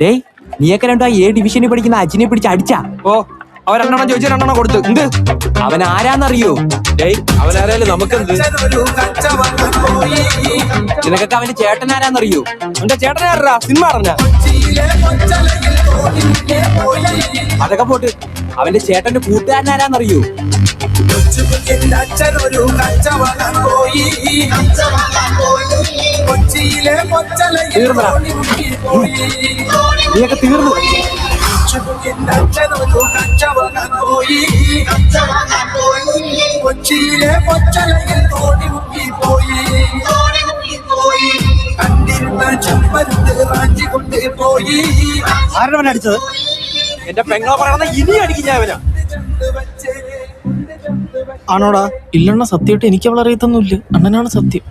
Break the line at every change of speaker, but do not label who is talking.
ഡേയ് നീയൊക്കെ രണ്ടോ A ഡിവിഷനിൽ പഠിക്കുന്ന അജിനെ പിടിച്ച് അടിച്ചാ?
ഓ അവൻ 2 ചോദിച്ചു 2 കൊടുത്തു. എന്ത്
അവൻ ആരാന്നറിയോ?
ഡേയ് അവനാരായാലും നമുക്കെന്ത്?
നിനക്കൊക്കെ അവന്റെ ചേട്ടൻ ആരാന്നറിയോ?
എന്റെ ചേട്ടനാരാ? സിനിമ അറിഞ്ഞ?
അതൊക്കെ പോട്ട്, അവന്റെ ചേട്ടന്റെ കൂട്ടുകാരൻ ആരാന്നറിയോ?
തീർന്നടാ.
നീയൊക്കെ തീർന്നു.
കൊച്ചിയിലെ കൊച്ചലയിൽ തോണി മുങ്ങിപ്പോയി കണ്ടിരുന്ന ചെമ്പരുത്ത് റാഞ്ചി കൊണ്ടുപോയി.
ആരുടെ അടിച്ചത്? എന്റെ പെങ്ങളെ പറയണ ഇനി അടിക്കും ഞാൻ അവനാ.
ആണോടാ? ഇല്ലണ്ണ, സത്യമായിട്ട് എനിക്ക് അവളറിയത്തൊന്നുമില്ല. അണ്ണനാണ് സത്യം.